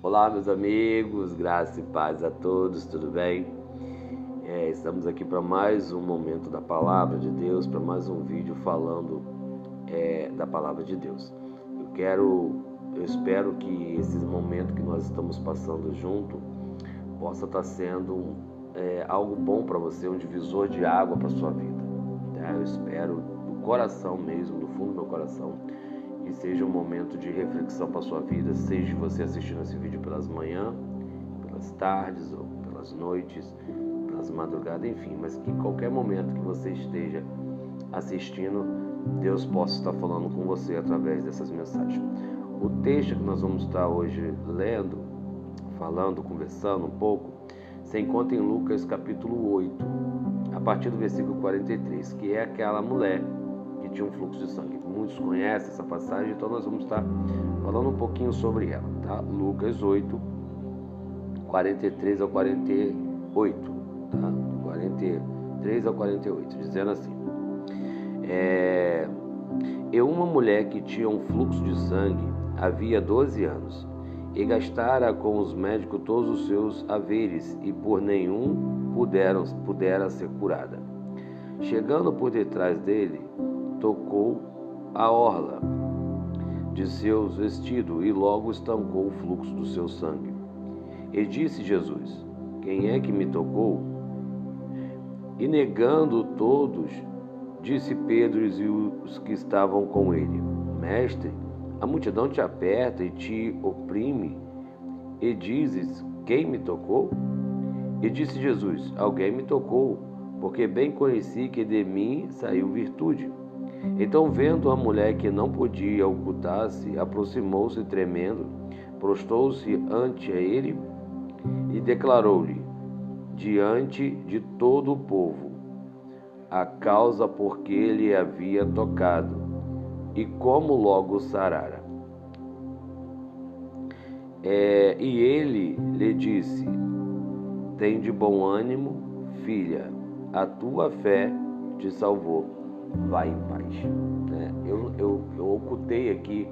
Olá, meus amigos, graça e paz a todos, tudo bem? Estamos aqui para mais um momento da Palavra de Deus, para mais um vídeo falando da Palavra de Deus. Eu espero que esse momento que nós estamos passando junto possa estar sendo algo bom para você, um divisor de água para a sua vida. Tá? Eu espero do coração mesmo, do fundo do meu coração, que seja um momento de reflexão para a sua vida, seja você assistindo esse vídeo pelas manhãs, pelas tardes ou pelas noites, pelas madrugadas, enfim, mas que em qualquer momento que você esteja assistindo, Deus possa estar falando com você através dessas mensagens. O texto que nós vamos estar hoje lendo, falando, conversando um pouco, se encontra em Lucas capítulo 8, a partir do versículo 43, que é aquela mulher que tinha um fluxo de sangue. Muitos conhecem essa passagem, então nós vamos estar falando um pouquinho sobre ela, tá? Lucas 8, 43 ao 48, tá? 43 ao 48, dizendo assim: E uma mulher que tinha um fluxo de sangue havia 12 anos, e gastara com os médicos todos os seus haveres, e por nenhum pudera ser curada. Chegando por detrás dele, tocou a orla de seus vestidos e logo estancou o fluxo do seu sangue. E disse Jesus: Quem é que me tocou? E negando todos, disse Pedro e os que estavam com ele: Mestre, a multidão te aperta e te oprime, e dizes: Quem me tocou? E disse Jesus: Alguém me tocou, porque bem conheci que de mim saiu virtude. Então, vendo a mulher que não podia ocultar-se, aproximou-se tremendo, prostou-se ante ele e declarou-lhe, diante de todo o povo, a causa por que ele havia tocado, e como logo sarara. E ele lhe disse: Tem de bom ânimo, filha, a tua fé te salvou, vai em paz. Eu ocultei aqui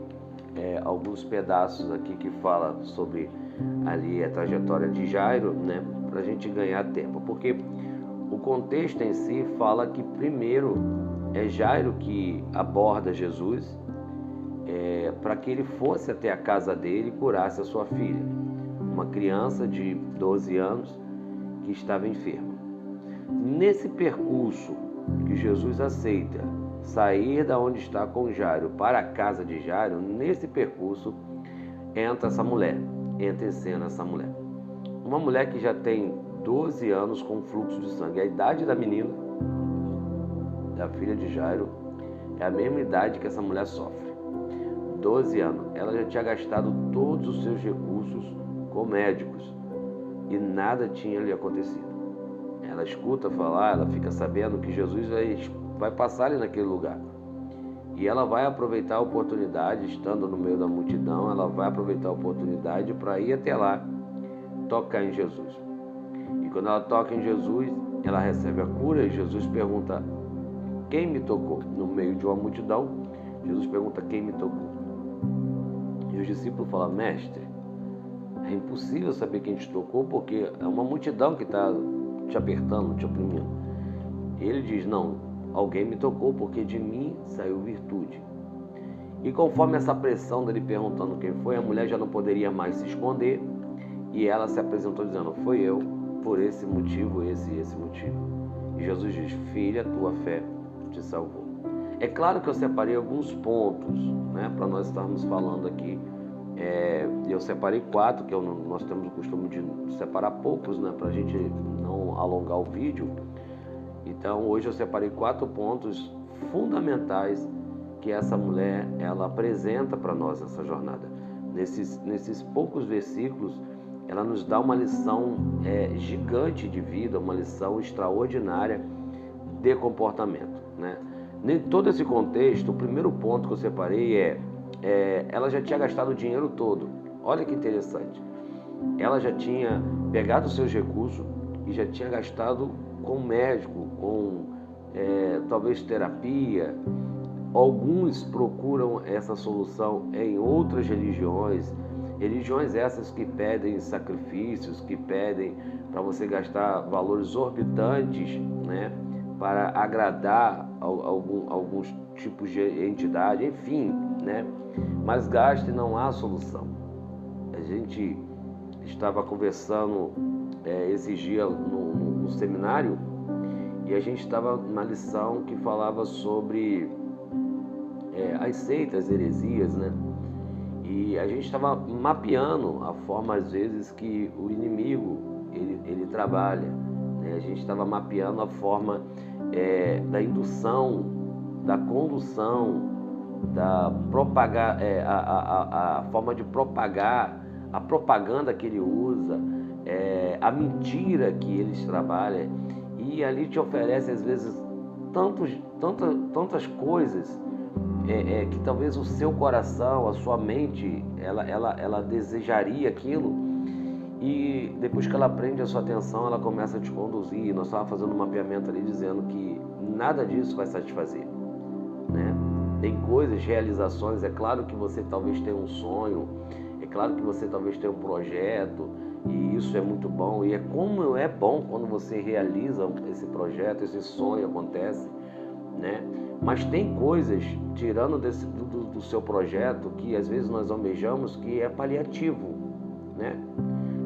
alguns pedaços aqui que fala sobre ali a trajetória de Jairo, né, para a gente ganhar tempo, porque o contexto em si fala que primeiro é Jairo que aborda Jesus para que ele fosse até a casa dele e curasse a sua filha, uma criança de 12 anos que estava enferma. Nesse percurso que Jesus aceita sair da onde está com Jairo para a casa de Jairo, nesse percurso entra em cena essa mulher. Uma mulher que já tem 12 anos com fluxo de sangue. A idade da menina, da filha de Jairo, é a mesma idade que essa mulher sofre. 12 anos. Ela já tinha gastado todos os seus recursos com médicos e nada tinha lhe acontecido. Ela escuta falar, ela fica sabendo que Jesus vai passar ali naquele lugar. E ela vai aproveitar a oportunidade, estando no meio da multidão, ela vai aproveitar a oportunidade para ir até lá, tocar em Jesus. E quando ela toca em Jesus, ela recebe a cura e Jesus pergunta: Quem me tocou? No meio de uma multidão, Jesus pergunta: Quem me tocou? E os discípulos falam: Mestre, é impossível saber quem te tocou porque é uma multidão que está te apertando, te oprimindo. Ele diz: Não, alguém me tocou porque de mim saiu virtude. E conforme essa pressão dele perguntando quem foi, a mulher já não poderia mais se esconder e ela se apresentou dizendo: Foi eu, por esse motivo, esse motivo. E Jesus diz: Filha, tua fé te salvou. É claro que eu separei alguns pontos, né, para nós estarmos falando aqui. Eu separei 4, que nós temos o costume de separar poucos, né, para a gente não alongar o vídeo. Então hoje eu separei 4 pontos fundamentais que essa mulher ela apresenta para nós nessa jornada. Nesses poucos versículos, ela nos dá uma lição gigante de vida, uma lição extraordinária de comportamento, né? Em todo esse contexto, o primeiro ponto que eu separei ela já tinha gastado o dinheiro todo. Olha que interessante. Ela já tinha pegado os seus recursos e já tinha gastado com médico, com talvez terapia. Alguns procuram essa solução em outras religiões, Religiões essas que pedem sacrifícios, que pedem para você gastar valores exorbitantes, né, para agradar alguns tipos de entidade, enfim, né, mas gaste não há solução. A gente estava conversando esses dias no seminário e a gente estava na lição que falava sobre as seitas, heresias, né? E a gente estava mapeando a forma, às vezes, que o inimigo ele trabalha, né? A gente estava mapeando a forma da indução, da condução, da propagar, a forma de propagar, a propaganda que ele usa, a mentira que eles trabalham. E ali te oferece, às vezes, tantas coisas que talvez o seu coração, a sua mente, ela desejaria aquilo, e depois que ela prende a sua atenção, ela começa a te conduzir. Nós estávamos fazendo um mapeamento ali dizendo que nada disso vai satisfazer, né? Tem coisas, realizações, é claro que você talvez tenha um sonho, é claro que você talvez tenha um projeto, e isso é muito bom, e como é bom quando você realiza esse projeto, esse sonho acontece, né? Mas tem coisas, tirando do seu projeto, que às vezes nós almejamos, que é paliativo, né?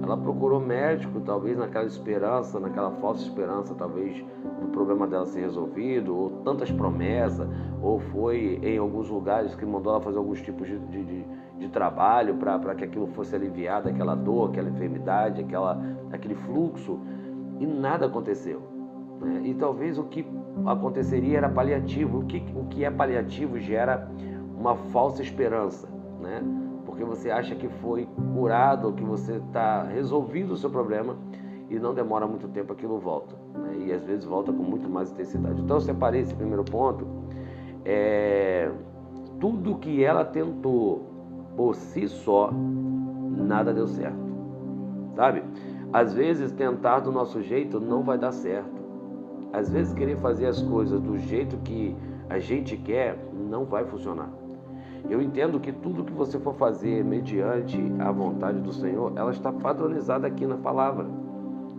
Ela procurou médico, talvez naquela esperança, naquela falsa esperança, talvez do problema dela ser resolvido, ou tantas promessas, ou foi em alguns lugares que mandou ela fazer alguns tipos de trabalho para que aquilo fosse aliviado, aquela dor, aquela enfermidade, aquele fluxo, e nada aconteceu, né? E talvez o que aconteceria era paliativo. O que é paliativo gera uma falsa esperança, né? Porque você acha que foi curado, que você está resolvido o seu problema, e não demora muito tempo, aquilo volta, né? E às vezes volta com muito mais intensidade. Então eu separei esse primeiro ponto. Tudo que ela tentou por si só, nada deu certo, sabe? Às vezes tentar do nosso jeito não vai dar certo. Às vezes querer fazer as coisas do jeito que a gente quer não vai funcionar. Eu entendo que tudo que você for fazer mediante a vontade do Senhor, ela está padronizada aqui na palavra.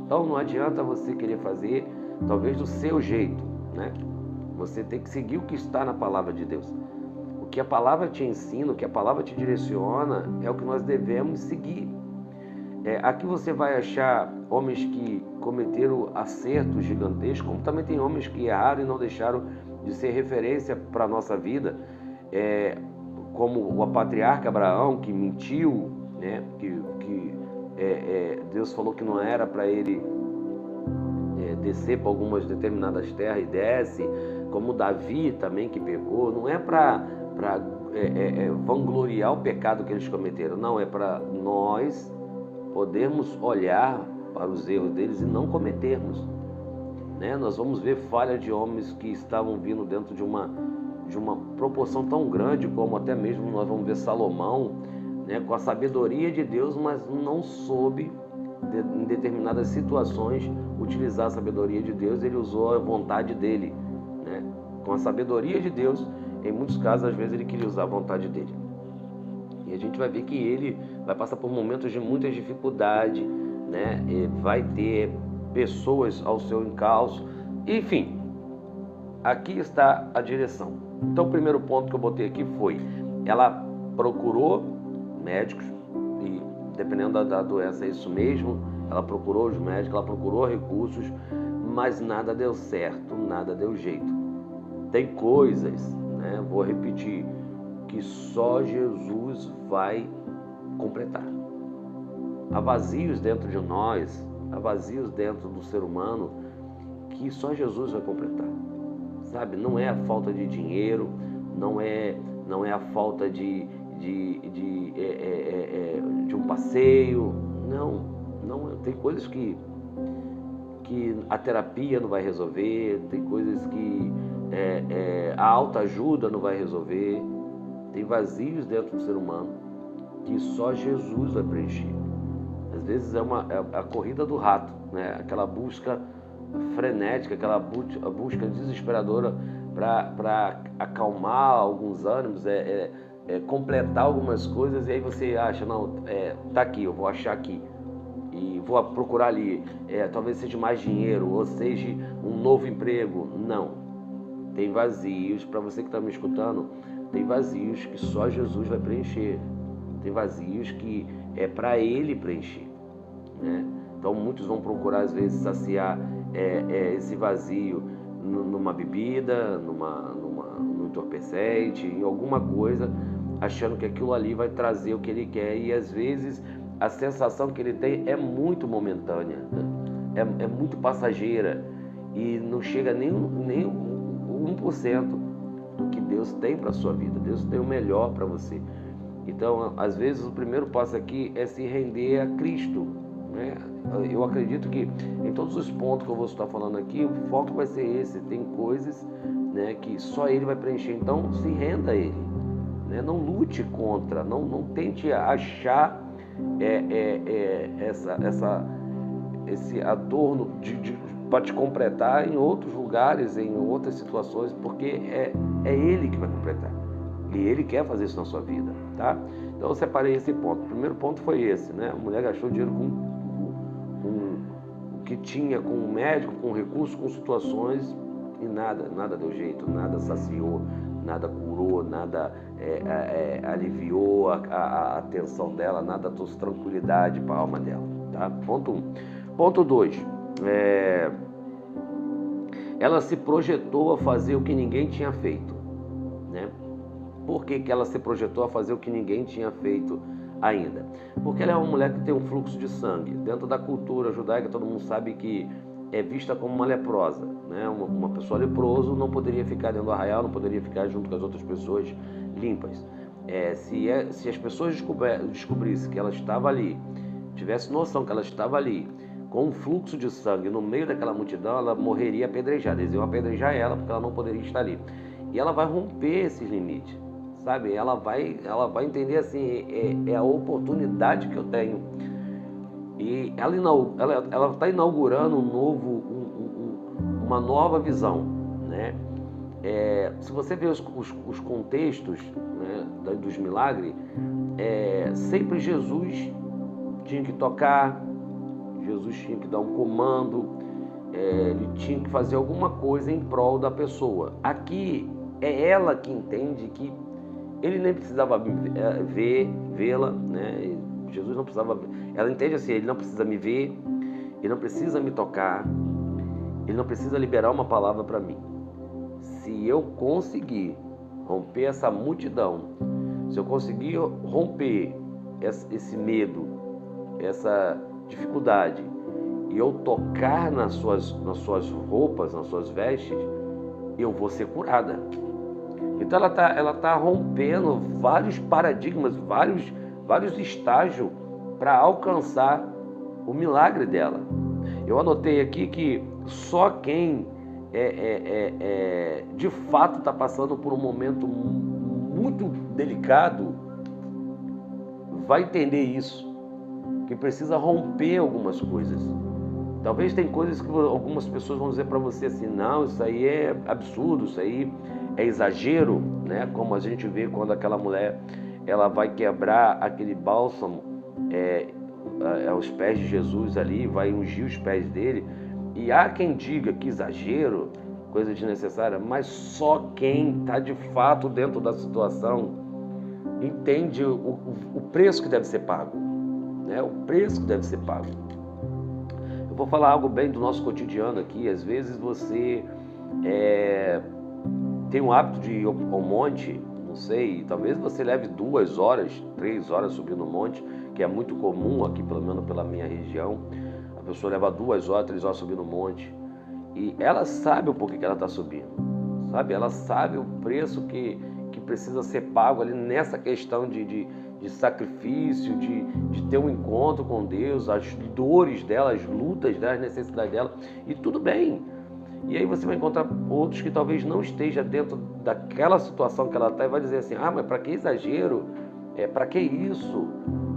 Então não adianta você querer fazer talvez do seu jeito, né? Você tem que seguir o que está na palavra de Deus. O que a palavra te ensina, o que a palavra te direciona, é o que nós devemos seguir. Aqui você vai achar homens que cometeram acertos gigantescos, como também tem homens que erraram e não deixaram de ser referência para a nossa vida, como o patriarca Abraão, que mentiu, né? Deus falou que não era para ele descer para algumas determinadas terras e desce, como Davi também, que pecou. Não é para vangloriar o pecado que eles cometeram, não, é para nós podermos olhar para os erros deles e não cometermos, né? Nós vamos ver falha de homens que estavam vindo dentro de uma proporção tão grande, como até mesmo nós vamos ver Salomão, né, com a sabedoria de Deus, mas não soube, em determinadas situações, utilizar a sabedoria de Deus. Ele usou a vontade dele, né? Com a sabedoria de Deus, em muitos casos, às vezes ele queria usar a vontade dele. E a gente vai ver que ele vai passar por momentos de muita dificuldade, né? E vai ter pessoas ao seu encalço. Enfim, aqui está a direção. Então o primeiro ponto que eu botei aqui foi: ela procurou médicos, e dependendo da doença é isso mesmo, ela procurou os médicos, ela procurou recursos, mas nada deu certo, nada deu jeito. Tem coisas, né? Vou repetir, que só Jesus vai completar. Há vazios dentro de nós, há vazios dentro do ser humano que só Jesus vai completar, sabe? Não é a falta de dinheiro, não é a falta de um passeio, não. Tem coisas que a terapia não vai resolver, tem coisas que a autoajuda não vai resolver. Tem vazios dentro do ser humano que só Jesus vai preencher. Às vezes é a corrida do rato, né? Aquela busca frenética, aquela busca desesperadora para acalmar alguns ânimos, completar algumas coisas, e aí você acha, não, tá aqui, eu vou achar aqui e vou procurar ali, talvez seja mais dinheiro ou seja um novo emprego. Não, tem vazios, para você que está me escutando, tem vazios que só Jesus vai preencher, tem vazios que é para Ele preencher, né? Então muitos vão procurar às vezes saciar esse vazio numa bebida, num entorpecente, em alguma coisa, achando que aquilo ali vai trazer o que ele quer, e às vezes a sensação que ele tem é muito momentânea, né? É muito passageira e não chega nem 1% do que Deus tem para a sua vida. Deus tem o melhor para você. Então, às vezes, o primeiro passo aqui é se render a Cristo, né? Eu acredito que em todos os pontos que eu vou estar falando aqui, o foco vai ser esse. Tem coisas, né, que só Ele vai preencher. Então, se renda a Ele, né? Não lute contra, não tente achar esse adorno para te completar em outros lugares, em outras situações, porque é Ele que vai completar. E Ele quer fazer isso na sua vida, tá? Então eu separei esse ponto. O primeiro ponto foi esse, né? A mulher gastou dinheiro com o que tinha, com o médico, com recursos, com situações, e nada deu jeito, nada saciou, nada curou, nada aliviou a tensão dela, nada trouxe tranquilidade para a alma dela, tá? Ponto 1. Ponto 2. Ela se projetou a fazer o que ninguém tinha feito, né? Por que ela se projetou a fazer o que ninguém tinha feito ainda? Porque ela é uma mulher que tem um fluxo de sangue. Dentro da cultura judaica, todo mundo sabe que é vista como uma leprosa, né? Uma pessoa leprosa não poderia ficar dentro do arraial, não poderia ficar junto com as outras pessoas limpas. Se as pessoas descobrissem que ela estava ali, tivesse noção que ela estava ali, com um fluxo de sangue no meio daquela multidão, ela morreria apedrejada. Eles iam apedrejar ela porque ela não poderia estar ali. E ela vai romper esses limites, sabe? Ela vai entender assim, é a oportunidade que eu tenho. E ela está inaugurando uma nova visão, né? Se você ver os contextos, né, dos milagres, sempre Jesus tinha que tocar, Jesus tinha que dar um comando, ele tinha que fazer alguma coisa em prol da pessoa. Aqui é ela que entende que ele nem precisava vê-la, né? Jesus não precisava. Ela entende assim: ele não precisa me ver, ele não precisa me tocar, ele não precisa liberar uma palavra para mim. Se eu conseguir romper essa multidão, se eu conseguir romper esse medo, essa dificuldade, e eu tocar nas suas roupas, nas suas vestes, eu vou ser curada. Então ela tá rompendo vários paradigmas, vários estágios para alcançar o milagre dela. Eu anotei aqui que só quem de fato está passando por um momento muito delicado vai entender isso, que precisa romper algumas coisas. Talvez tem coisas que algumas pessoas vão dizer para você assim: não, isso aí é absurdo, isso aí é exagero, né? Como a gente vê quando aquela mulher ela vai quebrar aquele bálsamo aos pés de Jesus ali, vai ungir os pés dele. E há quem diga que exagero, coisa desnecessária, mas só quem está de fato dentro da situação entende o preço que deve ser pago, né? O preço que deve ser pago. Eu vou falar algo bem do nosso cotidiano aqui. Às vezes você tem o hábito de ir ao monte, não sei, talvez você leve 2 horas, 3 horas subindo o monte, que é muito comum aqui, pelo menos pela minha região. A pessoa leva 2 horas, 3 horas subindo o monte, e ela sabe o porquê que ela está subindo, sabe? Ela sabe o preço que precisa ser pago ali nessa questão de sacrifício, de ter um encontro com Deus, as dores dela, as lutas dela, as necessidades dela, e tudo bem. E aí você vai encontrar outros que talvez não esteja dentro daquela situação que ela está e vai dizer assim: ah, mas para que exagero? Para que isso?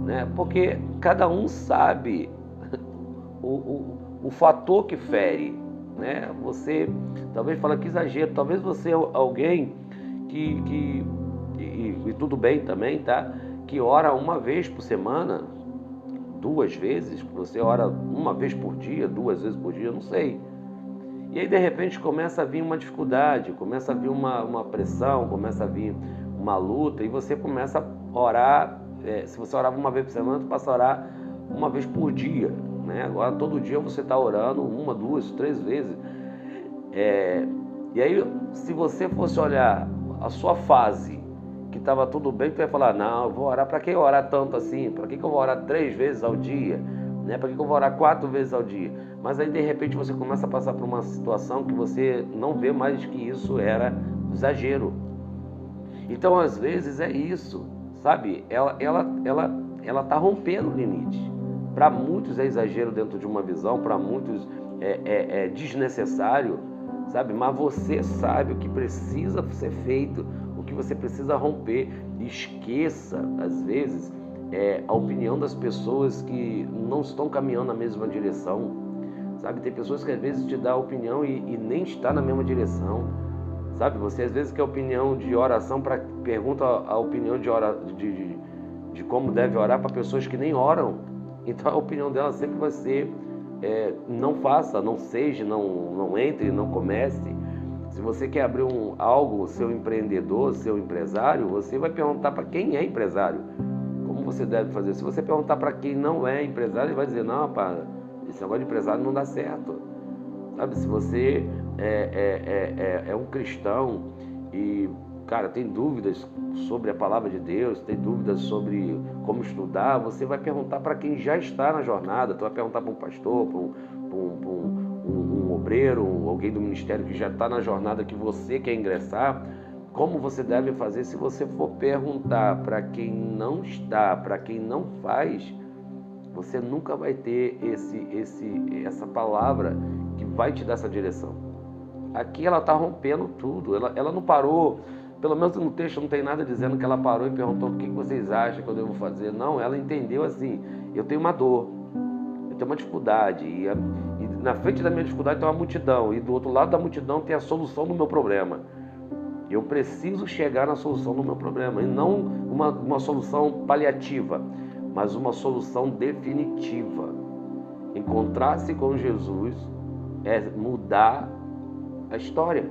Né? Porque cada um sabe o fator que fere, né? Você talvez fala que exagero, talvez você é alguém que e tudo bem também, tá? Que ora uma vez por semana, 2 vezes, você ora uma vez por dia, 2 vezes por dia, não sei. E aí de repente começa a vir uma dificuldade, começa a vir uma pressão, começa a vir uma luta e você começa a orar. Se você orava uma vez por semana, você passa a orar uma vez por dia, né? Agora todo dia você está orando 1, 2, 3 vezes. E aí, se você fosse olhar a sua fase, que estava tudo bem, tu ia falar, não, eu vou orar, para que orar tanto assim? Para que eu vou orar 3 vezes ao dia? Né? Para que eu vou orar 4 vezes ao dia? Mas aí, de repente, você começa a passar por uma situação que você não vê mais que isso era exagero. Então, às vezes, é isso, sabe? Ela tá rompendo o limite. Para muitos é exagero dentro de uma visão, para muitos é desnecessário, sabe? Mas você sabe o que precisa ser feito, o que você precisa romper. Esqueça, às vezes, a opinião das pessoas que não estão caminhando na mesma direção, sabe? Tem pessoas que às vezes te dão a opinião e nem está na mesma direção, sabe? Você às vezes quer opinião de oração, pergunta a opinião de como deve orar para pessoas que nem oram. Então a opinião dela sempre vai ser não faça, não seja, não entre, não comece. Se você quer abrir algo, seu empreendedor, seu empresário, você vai perguntar para quem é empresário como você deve fazer. Se você perguntar para quem não é empresário, ele vai dizer, não, rapaz, esse negócio de empresário não dá certo. Sabe, se você é um cristão e, cara, tem dúvidas sobre a palavra de Deus, tem dúvidas sobre como estudar, você vai perguntar para quem já está na jornada. Tu vai perguntar para um pastor, para um obreiro, alguém do ministério que já está na jornada que você quer ingressar. Como você deve fazer? Se você for perguntar para quem não está, para quem não faz, você nunca vai ter essa palavra que vai te dar essa direção. Aqui ela está rompendo tudo, ela não parou, pelo menos no texto não tem nada dizendo que ela parou e perguntou o que vocês acham que eu devo fazer. Não, ela entendeu assim, eu tenho uma dor, eu tenho uma dificuldade, e na frente da minha dificuldade tem uma multidão, e do outro lado da multidão tem a solução do meu problema. Eu preciso chegar na solução do meu problema, e não uma solução paliativa, mas uma solução definitiva. Encontrar-se com Jesus é mudar a história.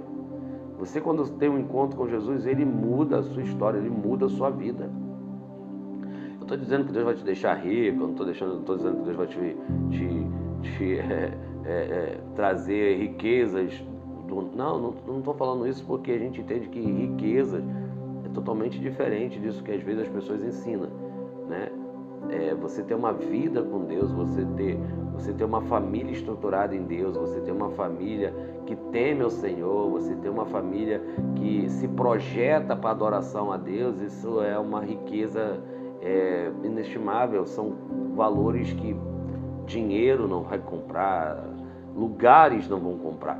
Você, quando tem um encontro com Jesus, ele muda a sua história, ele muda a sua vida. Eu estou dizendo que Deus vai te deixar rico, eu não estou dizendo que Deus vai te trazer riquezas. Não estou falando isso, porque a gente entende que riqueza é totalmente diferente disso que às vezes as pessoas ensinam, né? Você ter uma vida com Deus, você ter uma família estruturada em Deus, você ter uma família que teme ao Senhor, você ter uma família que se projeta para a adoração a Deus, isso é uma riqueza inestimável. São valores que dinheiro não vai comprar, lugares não vão comprar.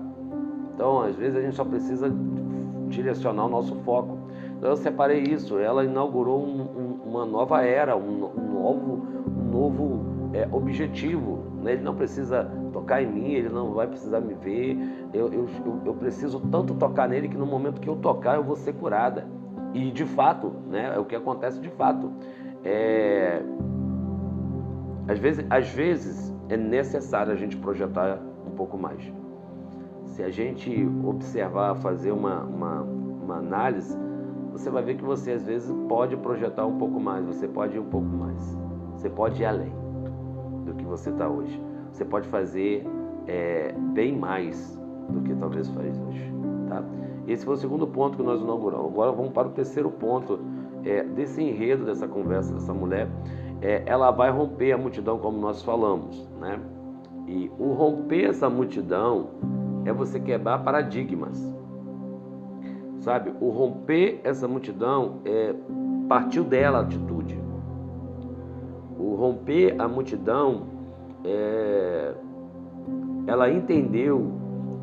Então, às vezes, a gente só precisa direcionar o nosso foco. Então, eu separei isso. Ela inaugurou uma nova era, um novo objetivo, né? Ele não precisa tocar em mim, ele não vai precisar me ver. Eu preciso tanto tocar nele que no momento que eu tocar, eu vou ser curada. E, de fato, né, é o que acontece de fato. Às vezes, é necessário a gente projetar um pouco mais. Se a gente observar, fazer uma análise, você vai ver que você às vezes pode projetar um pouco mais, você pode ir um pouco mais, você pode ir além do que você está hoje. Você pode fazer bem mais do que talvez faz hoje, tá? Esse foi o segundo ponto que nós inauguramos. Agora vamos para o terceiro ponto desse enredo, dessa conversa dessa mulher. Ela vai romper a multidão, como nós falamos, né? E o romper essa multidão é você quebrar paradigmas, sabe? O romper essa multidão partiu dela a atitude. O romper a multidão, ela entendeu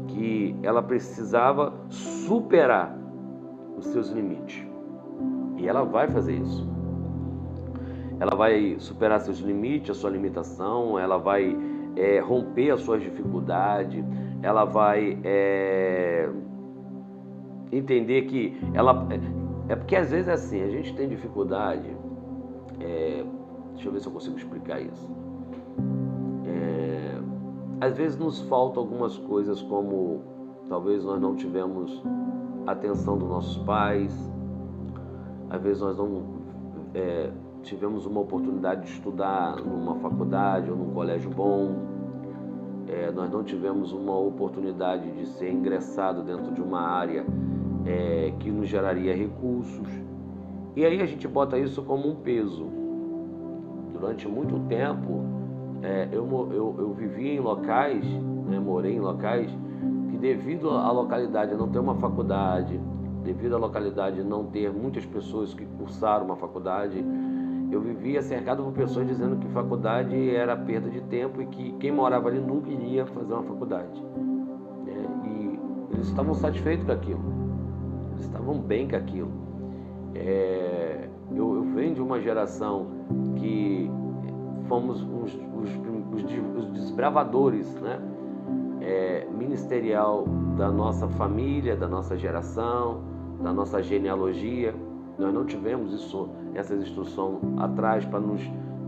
que ela precisava superar os seus limites. E ela vai fazer isso. Ela vai superar seus limites, a sua limitação, ela vai romper as suas dificuldades, ela vai entender que É porque às vezes assim, a gente tem dificuldade, deixa eu ver se eu consigo explicar isso. Às vezes nos faltam algumas coisas, como talvez nós não tivemos atenção dos nossos pais, às vezes nós não tivemos uma oportunidade de estudar numa faculdade ou num colégio bom, nós não tivemos uma oportunidade de ser ingressado dentro de uma área que nos geraria recursos. E aí a gente bota isso como um peso. Durante muito tempo, eu vivi em locais, morei em locais que, devido à localidade não ter uma faculdade, devido à localidade não ter muitas pessoas que cursaram uma faculdade, eu vivia cercado por pessoas dizendo que faculdade era perda de tempo e que quem morava ali nunca iria fazer uma faculdade. E eles estavam satisfeitos com aquilo, eles estavam bem com aquilo. Eu venho de uma geração que fomos os desbravadores, ministerial da nossa família, da nossa geração, da nossa genealogia. Nós não tivemos essas instruções atrás para nos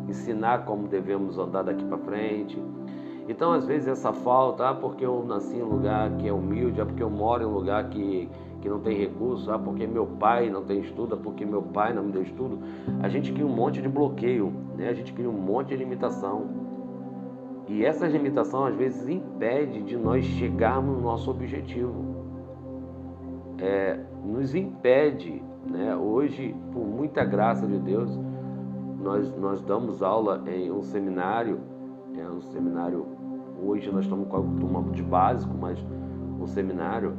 ensinar como devemos andar daqui para frente. Então, às vezes, essa falta, porque eu nasci em um lugar que é humilde, porque eu moro em um lugar que não tem recurso, porque meu pai não tem estudo, porque meu pai não me deu estudo, a gente cria um monte de bloqueio, a gente cria um monte de limitação. E essa limitação, às vezes, impede de nós chegarmos no nosso objetivo. Nos impede, Hoje, por muita graça de Deus, nós damos aula em um seminário, hoje nós estamos com a turma de básico, mas um seminário,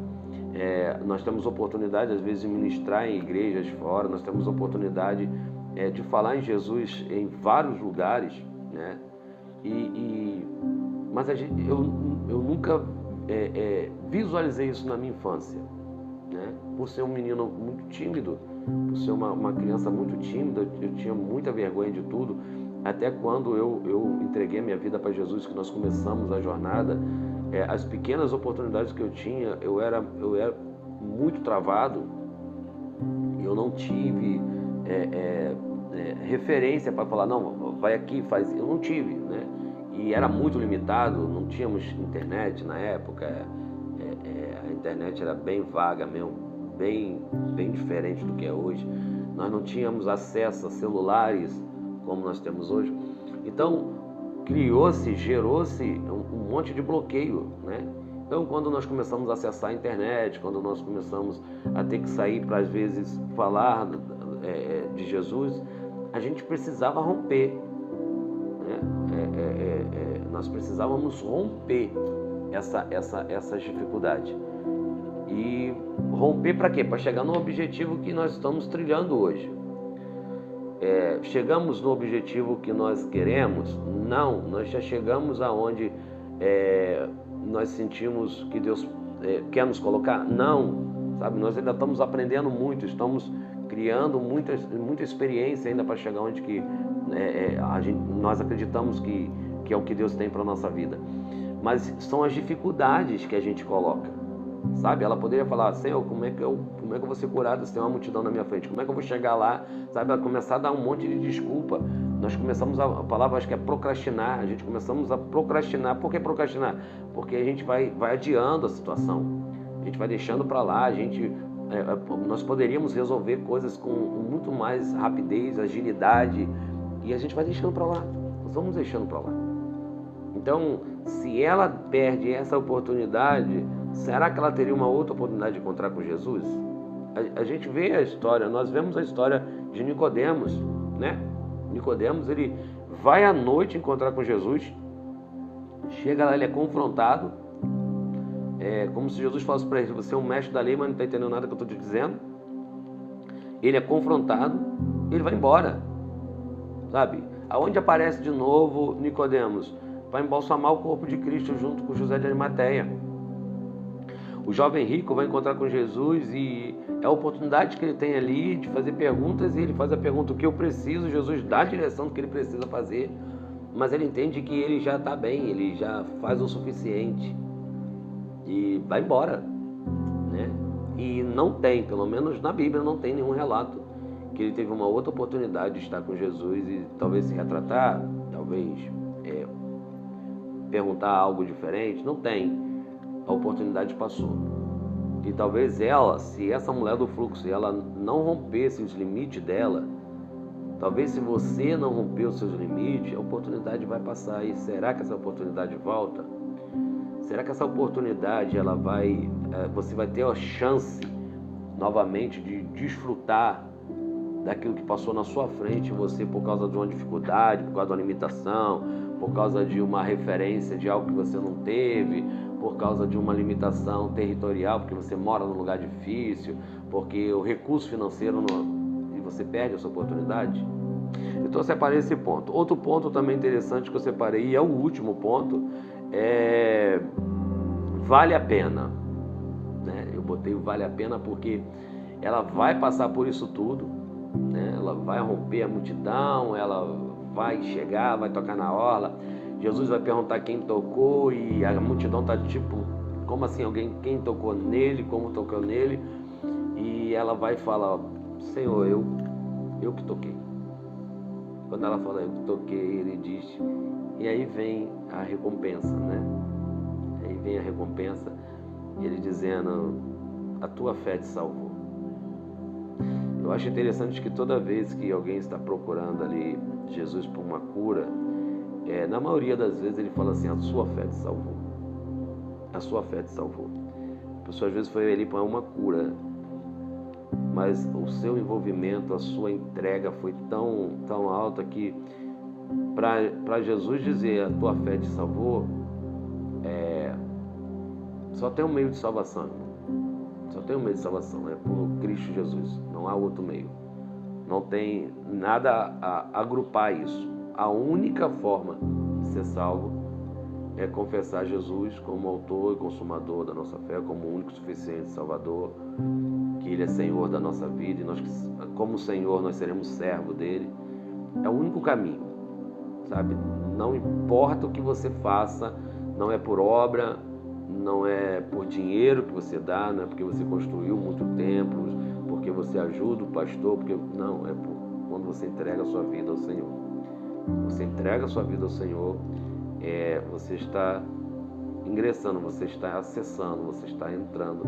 nós temos oportunidade, às vezes, de ministrar em igrejas fora, nós temos oportunidade de falar em Jesus em vários lugares, mas eu nunca visualizei isso na minha infância, por ser um menino muito tímido, por ser uma criança muito tímida, eu tinha muita vergonha de tudo, até quando eu entreguei minha vida para Jesus, que nós começamos a jornada. As pequenas oportunidades que eu tinha, eu era muito travado, eu não tive referência para falar, não, vai aqui, faz, eu não tive, e era muito limitado, não tínhamos internet na época, a internet era bem vaga mesmo, bem diferente do que é hoje, nós não tínhamos acesso a celulares como nós temos hoje, então gerou-se um monte de bloqueio, Então, quando nós começamos a acessar a internet, quando nós começamos a ter que sair para, às vezes, falar de Jesus, a gente precisava romper, nós precisávamos romper essas dificuldades. E romper para quê? Para chegar no objetivo que nós estamos trilhando hoje. Chegamos no objetivo que nós queremos? Não, nós já chegamos aonde nós sentimos que Deus quer nos colocar? Não, sabe? Nós ainda estamos aprendendo muito, estamos criando muita experiência ainda para chegar onde que nós acreditamos que é o que Deus tem para a nossa vida. Mas são as dificuldades que a gente coloca, sabe? Ela poderia falar, Senhor, como é que eu vou ser curado se tem uma multidão na minha frente? Como é que eu vou chegar lá? Sabe? Ela começar a dar um monte de desculpa. Nós começamos, a palavra acho que é procrastinar, a gente começamos a procrastinar. Por que procrastinar? Porque a gente vai adiando a situação, a gente vai deixando para lá, nós poderíamos resolver coisas com muito mais rapidez, agilidade, e a gente vai deixando para lá, nós vamos deixando para lá. Então, se ela perde essa oportunidade, será que ela teria uma outra oportunidade de encontrar com Jesus? A gente vê a história, nós vemos a história de Nicodemos, Nicodemos, ele vai à noite encontrar com Jesus, chega lá, ele é confrontado, como se Jesus falasse para ele, você é um mestre da lei, mas não está entendendo nada que eu estou te dizendo. Ele é confrontado, ele vai embora, sabe? Aonde aparece de novo Nicodemos? Vai embalsamar o corpo de Cristo junto com José de Arimateia. O jovem rico vai encontrar com Jesus e é a oportunidade que ele tem ali de fazer perguntas, e ele faz a pergunta, o que eu preciso? Jesus dá a direção do que ele precisa fazer, mas ele entende que ele já está bem, ele já faz o suficiente e vai embora, E não tem, pelo menos na Bíblia, não tem nenhum relato que ele teve uma outra oportunidade de estar com Jesus e talvez se retratar, talvez perguntar algo diferente. Não tem. A oportunidade passou. E talvez ela, se essa mulher do fluxo, ela não rompesse os limites dela, talvez se você não romper os seus limites, a oportunidade vai passar. E será que essa oportunidade volta? Será que essa oportunidade você vai ter a chance novamente de desfrutar daquilo que passou na sua frente, você por causa de uma dificuldade, por causa de uma limitação, por causa de uma referência de algo que você não teve, por causa de uma limitação territorial, porque você mora num lugar difícil, porque o recurso financeiro e você perde essa oportunidade? Então eu separei esse ponto. Outro ponto também interessante que eu separei, e é o último ponto, vale a pena, né? Eu botei o vale a pena porque ela vai passar por isso tudo, né? Ela vai romper a multidão, ela vai chegar, vai tocar na orla, Jesus vai perguntar quem tocou e a multidão está tipo, como assim, quem tocou nele, como tocou nele, e ela vai falar, Senhor, eu que toquei. Quando ela fala, eu que toquei, ele diz, e aí vem a recompensa, né? Aí vem a recompensa, ele dizendo, a tua fé te salvou. Eu acho interessante que toda vez que alguém está procurando ali Jesus por uma cura, na maioria das vezes ele fala assim, a sua fé te salvou. A sua fé te salvou. A pessoa às vezes foi ali para uma cura, mas o seu envolvimento, a sua entrega foi tão alta que para Jesus dizer a tua fé te salvou, só tem um meio de salvação. Só tem um meio de salvação, é por Cristo Jesus. Não há outro meio. Não tem nada a agrupar isso. A única forma de ser salvo é confessar Jesus como autor e consumador da nossa fé, como o único suficiente Salvador, que Ele é Senhor da nossa vida e nós, como Senhor, nós seremos servo dEle. É o único caminho, sabe? Não importa o que você faça, não é por obra, não é por dinheiro que você dá, não é porque você construiu muitos templos, porque você ajuda o pastor, não, é quando você entrega a sua vida ao Senhor. Você entrega a sua vida ao Senhor, você está ingressando, você está acessando, você está entrando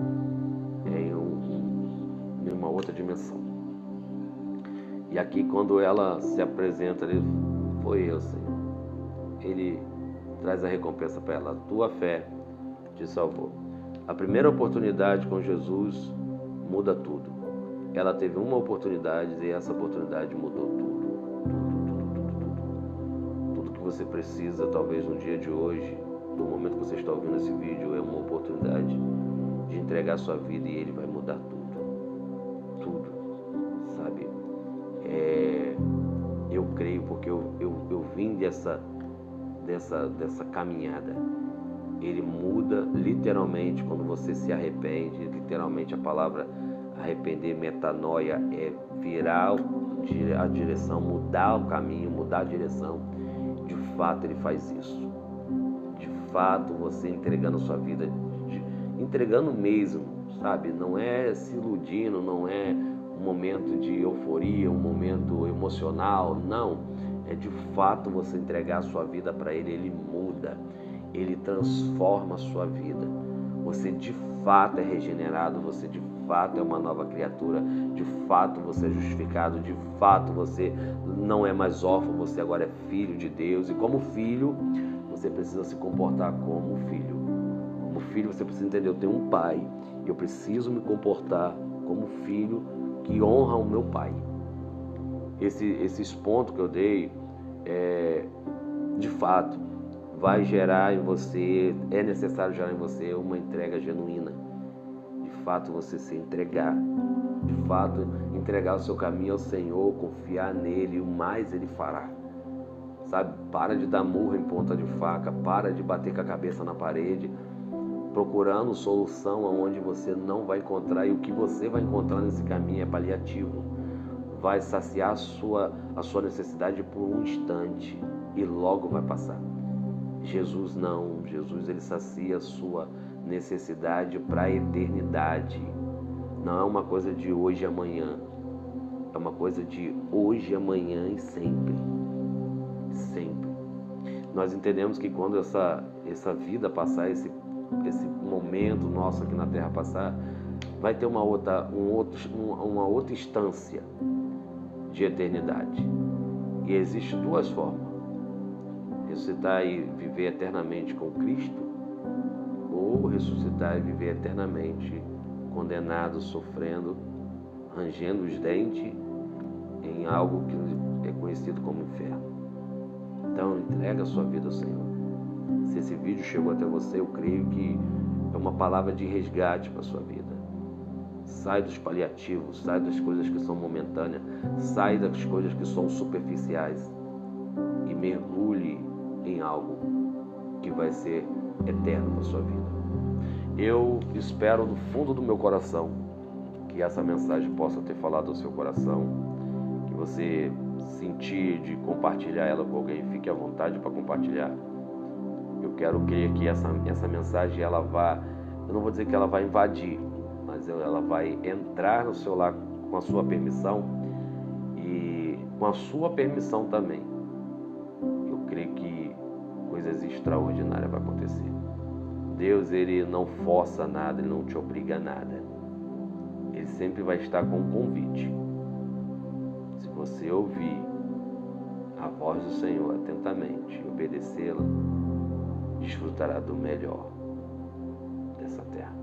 em uma outra dimensão. E aqui quando ela se apresenta, foi eu, Senhor. Ele traz a recompensa para ela, a tua fé te salvou. A primeira oportunidade com Jesus muda tudo. Ela teve uma oportunidade e essa oportunidade mudou tudo. Tudo que você precisa, talvez no dia de hoje, no momento que você está ouvindo esse vídeo, é uma oportunidade de entregar a sua vida e Ele vai mudar tudo. Tudo, sabe? Eu creio porque eu vim dessa caminhada. Ele muda literalmente quando você se arrepende. Literalmente a palavra arrepender, metanoia, é virar a direção, mudar o caminho, mudar a direção. De fato ele faz isso. De fato você entregando a sua vida, entregando mesmo, sabe? Não é se iludindo, não é um momento de euforia, um momento emocional, não. É de fato você entregar a sua vida para Ele, Ele muda, Ele transforma a sua vida. Você de fato é regenerado, você de fato é uma nova criatura, de fato você é justificado, de fato você não é mais órfão, você agora é filho de Deus. E como filho, você precisa se comportar como filho. Como filho você precisa entender, eu tenho um pai, eu preciso me comportar como filho que honra o meu pai. Esses pontos que eu dei, de fato, vai gerar em você, é necessário gerar em você uma entrega genuína. De fato, você se entregar. De fato, entregar o seu caminho ao Senhor, confiar nele, e o mais Ele fará. Sabe? Para de dar murro em ponta de faca, para de bater com a cabeça na parede, procurando solução aonde você não vai encontrar, e o que você vai encontrar nesse caminho é paliativo. Vai saciar a sua necessidade por um instante e logo vai passar. Jesus não. Jesus ele sacia a sua necessidade para a eternidade. Não é uma coisa de hoje e amanhã. É uma coisa de hoje, amanhã e sempre. Sempre. Nós entendemos que quando essa vida passar, esse momento nosso aqui na Terra passar, vai ter uma outra instância de eternidade. E existem duas formas: ressuscitar e viver eternamente com Cristo, ou ressuscitar e viver eternamente condenado, sofrendo, rangendo os dentes em algo que é conhecido como inferno. Então, entrega a sua vida ao Senhor. Se esse vídeo chegou até você, eu creio que é uma palavra de resgate para a sua vida. Sai dos paliativos, sai das coisas que são momentâneas, sai das coisas que são superficiais e mergulhe em algo que vai ser eterno para a sua vida. Eu espero do fundo do meu coração que essa mensagem possa ter falado ao seu coração, que você sentir de compartilhar ela com alguém, fique à vontade para compartilhar. Eu quero crer que essa mensagem, ela vai, eu não vou dizer que ela vai invadir, mas ela vai entrar no seu lar com a sua permissão e com a sua permissão também. Eu creio que coisas extraordinárias vão acontecer. Deus, Ele não força nada, Ele não te obriga a nada. Ele sempre vai estar com um convite. Se você ouvir a voz do Senhor atentamente e obedecê-la, desfrutará do melhor dessa terra.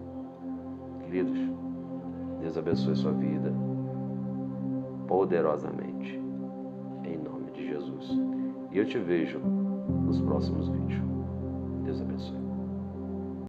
Queridos, Deus abençoe sua vida poderosamente, em nome de Jesus. E eu te vejo nos próximos vídeos. Deus abençoe.